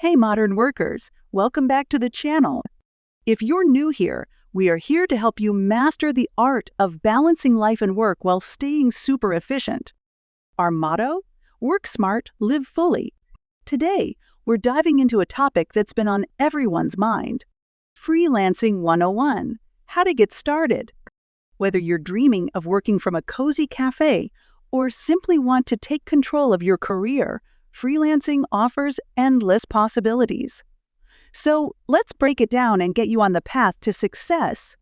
Hey modern workers, welcome back to the channel. If you're new here, we are here to help you master the art of balancing life and work while staying super efficient. Our motto? Work smart, live fully. Today, we're diving into a topic that's been on everyone's mind. Freelancing 101, how to get started. Whether you're dreaming of working from a cozy cafe or simply want to take control of your career, freelancing offers endless possibilities. So let's break it down and get you on the path to success.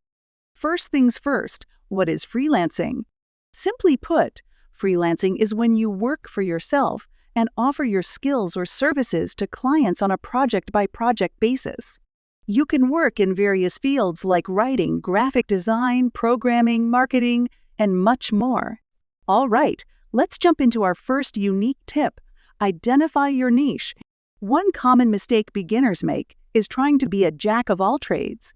First things first, what is freelancing? Simply put, freelancing is when you work for yourself and offer your skills or services to clients on a project-by-project basis. You can work in various fields like writing, graphic design, programming, marketing, and much more. All right, let's jump into our first unique tip. Identify your niche. One common mistake beginners make is trying to be a jack of all trades.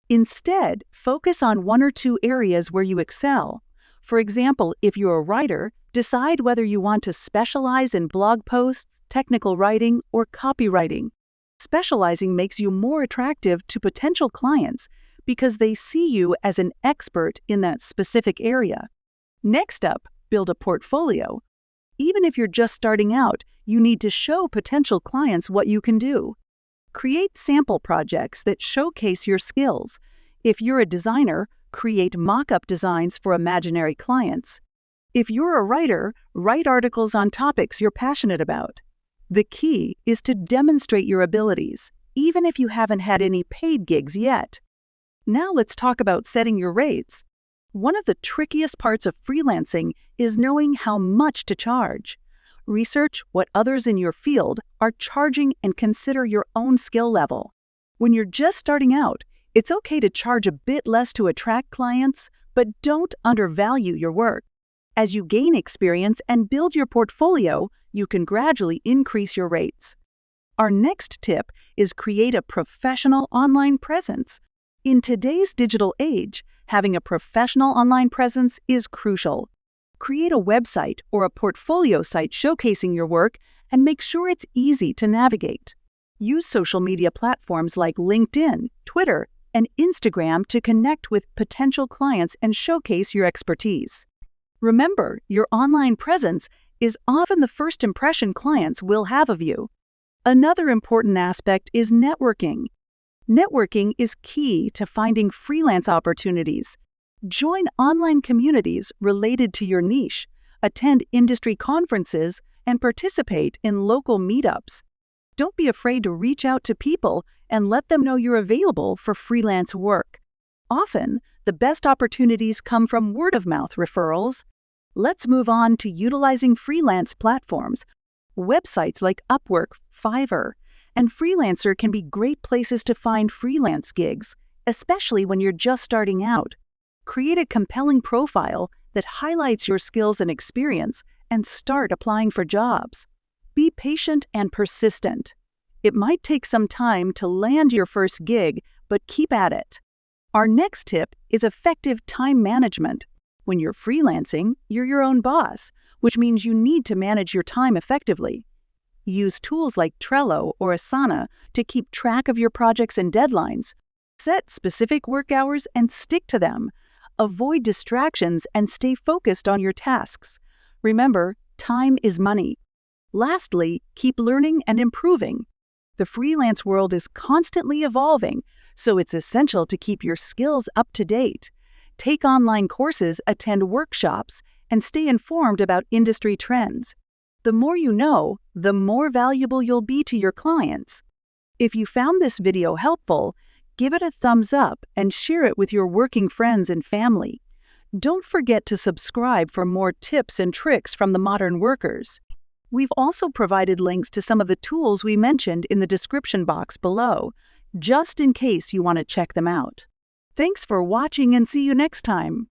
Instead, focus on one or two areas where you excel. For example, if you're a writer, decide whether you want to specialize in blog posts, technical writing, or copywriting. Specializing makes you more attractive to potential clients because they see you as an expert in that specific area. Next up, build a portfolio. Even if you're just starting out, you need to show potential clients what you can do. Create sample projects that showcase your skills. If you're a designer, create mock-up designs for imaginary clients. If you're a writer, write articles on topics you're passionate about. The key is to demonstrate your abilities, even if you haven't had any paid gigs yet. Now let's talk about setting your rates. One of the trickiest parts of freelancing is knowing how much to charge. Research what others in your field are charging and consider your own skill level. When you're just starting out, it's okay to charge a bit less to attract clients, but don't undervalue your work. As you gain experience and build your portfolio, you can gradually increase your rates. Our next tip is create a professional online presence. In today's digital age, having a professional online presence is crucial. Create a website or a portfolio site showcasing your work and make sure it's easy to navigate. Use social media platforms like LinkedIn, Twitter, and Instagram to connect with potential clients and showcase your expertise. Remember, your online presence is often the first impression clients will have of you. Another important aspect is networking. Networking is key to finding freelance opportunities. Join online communities related to your niche, attend industry conferences, and participate in local meetups. Don't be afraid to reach out to people and let them know you're available for freelance work. Often, the best opportunities come from word-of-mouth referrals. Let's move on to utilizing freelance platforms. Websites like Upwork, Fiverr, and Freelancer can be great places to find freelance gigs, especially when you're just starting out. Create a compelling profile that highlights your skills and experience and start applying for jobs. Be patient and persistent. It might take some time to land your first gig, but keep at it. Our next tip is effective time management. When you're freelancing, you're your own boss, which means you need to manage your time effectively. Use tools like Trello or Asana to keep track of your projects and deadlines. Set specific work hours and stick to them. Avoid distractions and stay focused on your tasks. Remember, time is money. Lastly, keep learning and improving. The freelance world is constantly evolving, so it's essential to keep your skills up to date. Take online courses, attend workshops, and stay informed about industry trends. The more you know, the more valuable you'll be to your clients. If you found this video helpful, give it a thumbs up and share it with your working friends and family. Don't forget to subscribe for more tips and tricks from the modern workers. We've also provided links to some of the tools we mentioned in the description box below, just in case you want to check them out. Thanks for watching and see you next time.